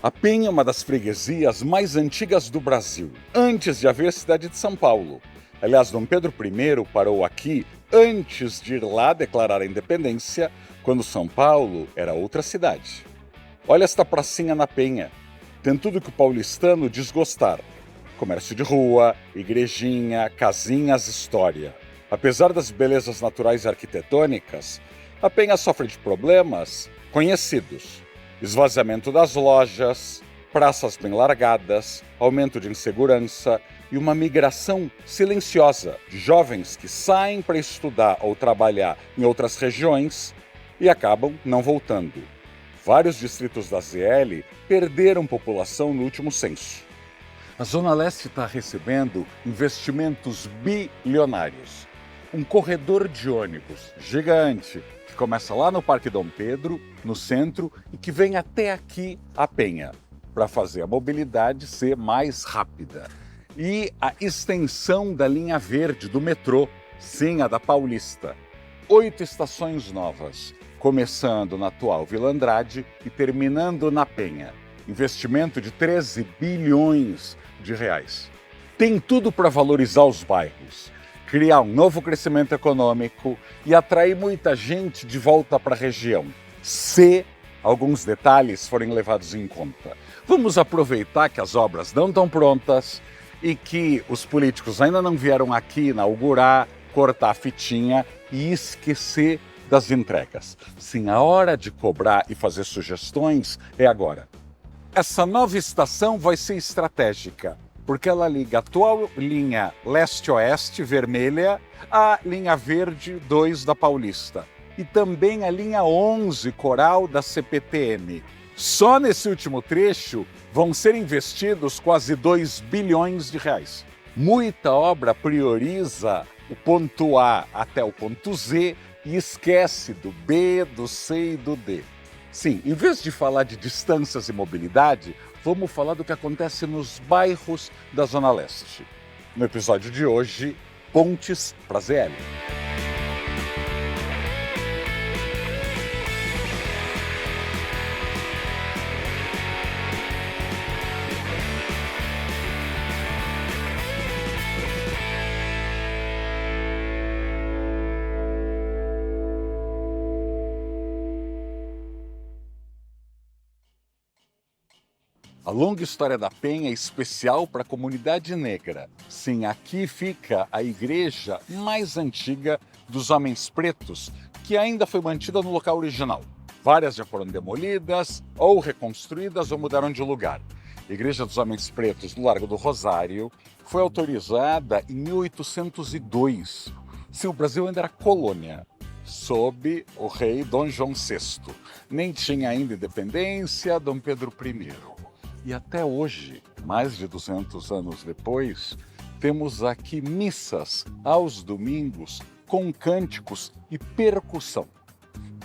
A Penha é uma das freguesias mais antigas do Brasil, antes de haver cidade de São Paulo. Aliás, Dom Pedro I parou aqui antes de ir lá declarar a independência, quando São Paulo era outra cidade. Olha esta pracinha na Penha. Tem tudo que o paulistano desgostar. Comércio de rua, igrejinha, casinhas, história. Apesar das belezas naturais e arquitetônicas, a Penha sofre de problemas conhecidos: esvaziamento das lojas, praças bem largadas, aumento de insegurança e uma migração silenciosa de jovens que saem para estudar ou trabalhar em outras regiões e acabam não voltando. Vários distritos da ZL perderam população no último censo. A Zona Leste está recebendo investimentos bilionários. Um corredor de ônibus gigante que começa lá no Parque Dom Pedro, no centro, e que vem até aqui, a Penha, para fazer a mobilidade ser mais rápida. E a extensão da linha verde do metrô, sim, a da Paulista. 8 estações novas, começando na atual Vila Andrade e terminando na Penha. Investimento de 13 bilhões de reais. Tem tudo para valorizar os bairros, criar um novo crescimento econômico e atrair muita gente de volta para a região, se alguns detalhes forem levados em conta. Vamos aproveitar que as obras não estão prontas e que os políticos ainda não vieram aqui inaugurar, cortar a fitinha e esquecer das entregas. Sim, a hora de cobrar e fazer sugestões é agora. Essa nova estação vai ser estratégica, porque ela liga a atual linha leste-oeste vermelha à linha verde 2 da Paulista e também a linha 11 Coral da CPTM. Só nesse último trecho vão ser investidos quase 2 bilhões de reais. Muita obra prioriza o ponto A até o ponto Z e esquece do B, do C e do D. Sim, em vez de falar de distâncias e mobilidade, vamos falar do que acontece nos bairros da Zona Leste. No episódio de hoje, pontes para ZL. A longa história da Penha é especial para a comunidade negra. Sim, aqui fica a igreja mais antiga dos homens pretos, que ainda foi mantida no local original. Várias já foram demolidas, ou reconstruídas, ou mudaram de lugar. A Igreja dos Homens Pretos do Largo do Rosário foi autorizada em 1802. Sim, o Brasil ainda era colônia, sob o rei Dom João VI. Nem tinha ainda independência, Dom Pedro I. E até hoje, mais de 200 anos depois, temos aqui missas aos domingos com cânticos e percussão.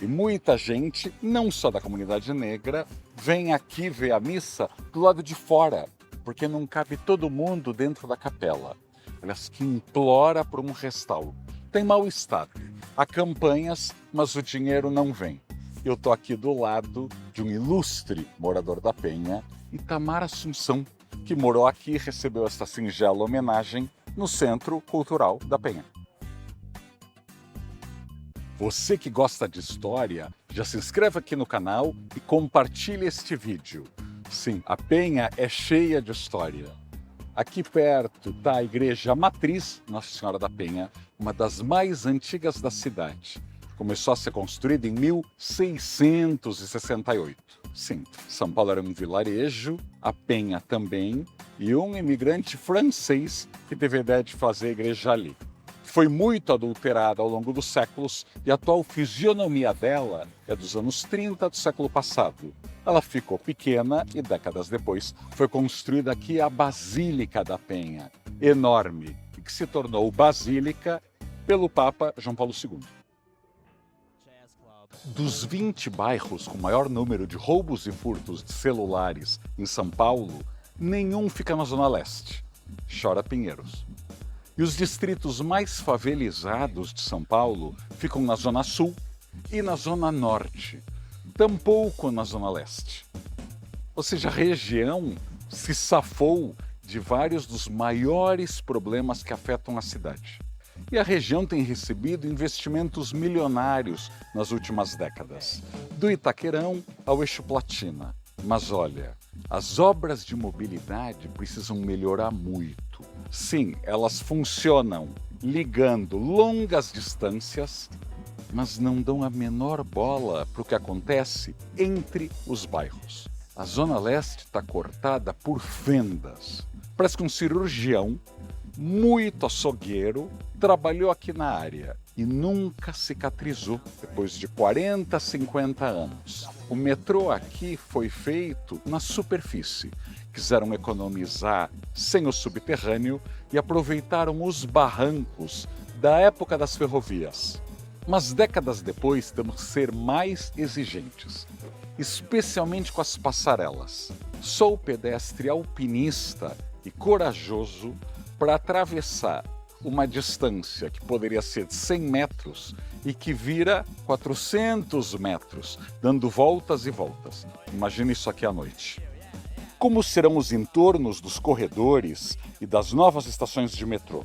E muita gente, não só da comunidade negra, vem aqui ver a missa do lado de fora, porque não cabe todo mundo dentro da capela. Aliás, que implora por um restauro. Tem mau estado. Há campanhas, mas o dinheiro não vem. Eu estou aqui do lado de um ilustre morador da Penha, Itamar Assunção, que morou aqui e recebeu esta singela homenagem no Centro Cultural da Penha. Você que gosta de história, já se inscreva aqui no canal e compartilhe este vídeo. Sim, a Penha é cheia de história. Aqui perto está a Igreja Matriz Nossa Senhora da Penha, uma das mais antigas da cidade. Começou a ser construída em 1668. Sim, São Paulo era um vilarejo, a Penha também, e um imigrante francês que teve a ideia de fazer a igreja ali. Foi muito adulterada ao longo dos séculos e a atual fisionomia dela é dos anos 30 do século passado. Ela ficou pequena e décadas depois foi construída aqui a Basílica da Penha, enorme, e que se tornou basílica pelo Papa João Paulo II. Dos 20 bairros com maior número de roubos e furtos de celulares em São Paulo, nenhum fica na Zona Leste. Chora Pinheiros. E os distritos mais favelizados de São Paulo ficam na Zona Sul e na Zona Norte, tampouco na Zona Leste. Ou seja, a região se safou de vários dos maiores problemas que afetam a cidade. E a região tem recebido investimentos milionários nas últimas décadas, do Itaquerão ao Eixo Platina. Mas olha, as obras de mobilidade precisam melhorar muito. Sim, elas funcionam ligando longas distâncias, mas não dão a menor bola para o que acontece entre os bairros. A Zona Leste está cortada por fendas. Parece que um cirurgião muito açougueiro trabalhou aqui na área e nunca cicatrizou depois de 40, 50 anos. O metrô aqui foi feito na superfície. Quiseram economizar sem o subterrâneo e aproveitaram os barrancos da época das ferrovias. Mas décadas depois temos que ser mais exigentes, especialmente com as passarelas. Sou pedestre alpinista e corajoso para atravessar uma distância que poderia ser de 100 metros e que vira 400 metros, dando voltas e voltas. Imagine isso aqui à noite. Como serão os entornos dos corredores e das novas estações de metrô?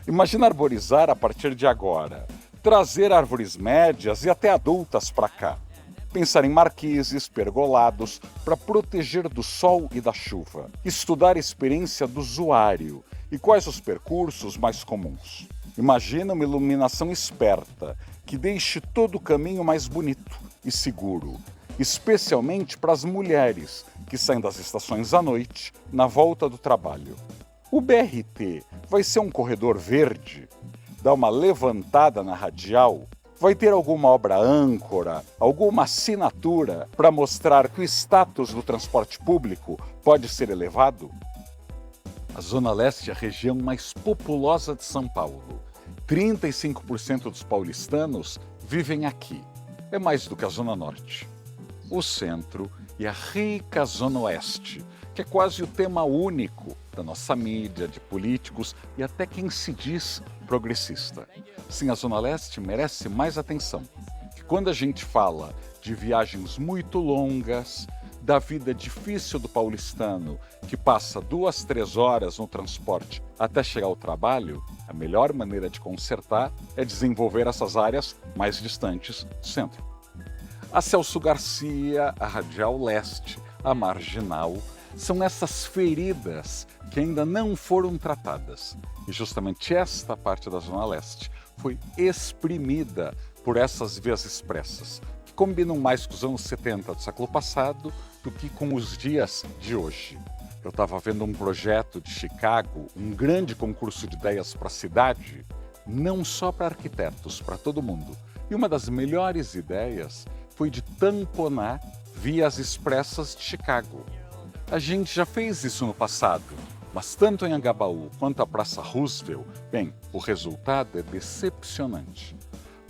Imagina arborizar a partir de agora, trazer árvores médias e até adultas para cá. Pensar em marquises, pergolados, para proteger do sol e da chuva. Estudar a experiência do usuário e quais os percursos mais comuns. Imagina uma iluminação esperta, que deixe todo o caminho mais bonito e seguro, especialmente para as mulheres que saem das estações à noite, na volta do trabalho. O BRT vai ser um corredor verde? Dar uma levantada na radial? Vai ter alguma obra âncora, alguma assinatura para mostrar que o status do transporte público pode ser elevado? A Zona Leste é a região mais populosa de São Paulo. 35% dos paulistanos vivem aqui. É mais do que a Zona Norte. O centro e a rica Zona Oeste, que é quase o tema único da nossa mídia, de políticos e até quem se diz progressista. Sim, a Zona Leste merece mais atenção. E quando a gente fala de viagens muito longas, da vida difícil do paulistano, que passa 2, 3 horas no transporte até chegar ao trabalho, a melhor maneira de consertar é desenvolver essas áreas mais distantes do centro. A Celso Garcia, a Radial Leste, a Marginal, são essas feridas que ainda não foram tratadas. E justamente esta parte da Zona Leste foi exprimida por essas vias expressas, que combinam mais com os anos 70 do século passado do que com os dias de hoje. Eu estava vendo um projeto de Chicago, um grande concurso de ideias para a cidade, não só para arquitetos, para todo mundo. E uma das melhores ideias foi de tamponar vias expressas de Chicago. A gente já fez isso no passado, mas tanto em Anhangabaú quanto a Praça Roosevelt, bem, o resultado é decepcionante.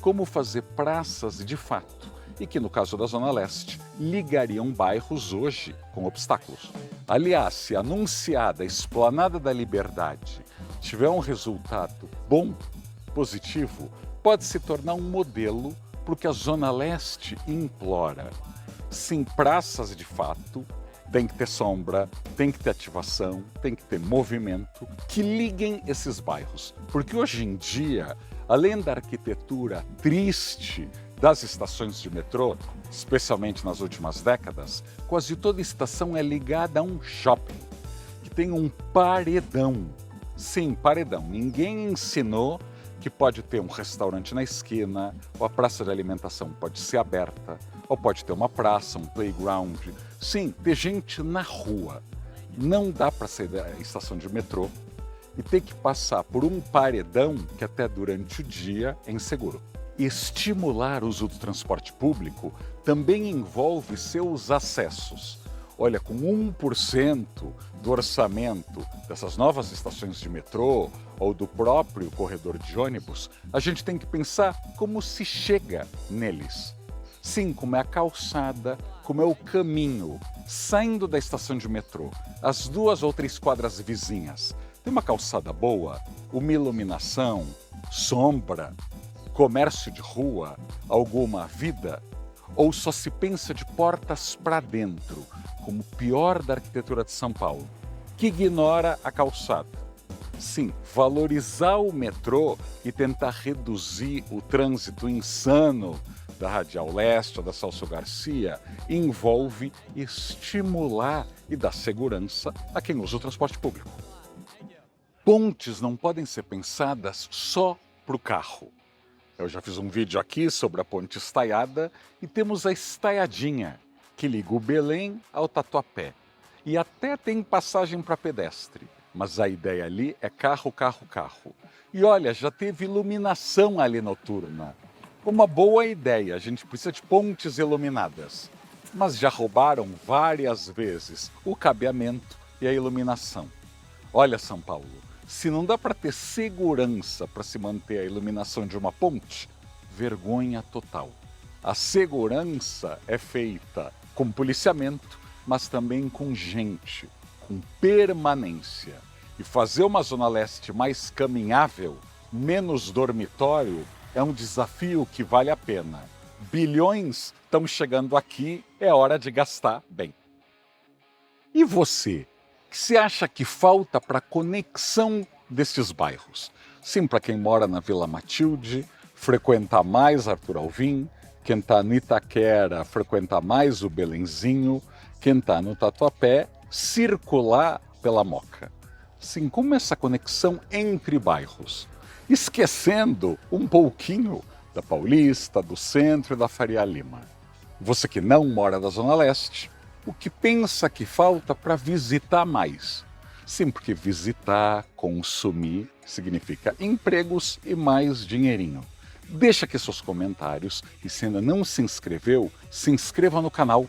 Como fazer praças de fato, e que no caso da Zona Leste, ligariam bairros hoje com obstáculos. Aliás, se a anunciada Esplanada da Liberdade tiver um resultado bom, positivo, pode se tornar um modelo para o que a Zona Leste implora. Sim, praças de fato, tem que ter sombra, tem que ter ativação, tem que ter movimento que liguem esses bairros. Porque hoje em dia, além da arquitetura triste das estações de metrô, especialmente nas últimas décadas, quase toda estação é ligada a um shopping, que tem um paredão. Sim, paredão. Ninguém ensinou que pode ter um restaurante na esquina, ou a praça de alimentação pode ser aberta, ou pode ter uma praça, um playground. Sim, ter gente na rua. Não dá para sair da estação de metrô e ter que passar por um paredão que até durante o dia é inseguro. Estimular o uso do transporte público também envolve seus acessos. Olha, com 1% do orçamento dessas novas estações de metrô ou do próprio corredor de ônibus, a gente tem que pensar como se chega neles. Sim, como é a calçada, como é o caminho, saindo da estação de metrô, as 2 ou 3 quadras vizinhas. Tem uma calçada boa, uma iluminação, sombra, comércio de rua, alguma vida? Ou só se pensa de portas para dentro, como o pior da arquitetura de São Paulo, que ignora a calçada. Sim, valorizar o metrô e tentar reduzir o trânsito insano da Radial Leste ou da Celso Garcia envolve estimular e dar segurança a quem usa o transporte público. Pontes não podem ser pensadas só para o carro. Eu já fiz um vídeo aqui sobre a ponte estaiada e temos a estaiadinha, que liga o Belém ao Tatuapé. E até tem passagem para pedestre, mas a ideia ali é carro, carro, carro. E olha, já teve iluminação ali noturna. Uma boa ideia, a gente precisa de pontes iluminadas. Mas já roubaram várias vezes o cabeamento e a iluminação. Olha, São Paulo, se não dá para ter segurança para se manter a iluminação de uma ponte, vergonha total. A segurança é feita com policiamento, mas também com gente, com permanência. E fazer uma Zona Leste mais caminhável, menos dormitório, é um desafio que vale a pena. Bilhões estão chegando aqui, é hora de gastar bem. E você? O que você acha que falta para a conexão destes bairros? Sim, para quem mora na Vila Matilde, frequentar mais Arthur Alvim, quem está no Itaquera, frequentar mais o Belenzinho, quem está no Tatuapé, circular pela Moca. Sim, como essa conexão entre bairros, esquecendo um pouquinho da Paulista, do Centro e da Faria Lima. Você que não mora na Zona Leste, o que pensa que falta para visitar mais? Sim, porque visitar, consumir, significa empregos e mais dinheirinho. Deixa aqui seus comentários e se ainda não se inscreveu, se inscreva no canal,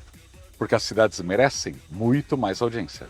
porque as cidades merecem muito mais audiência.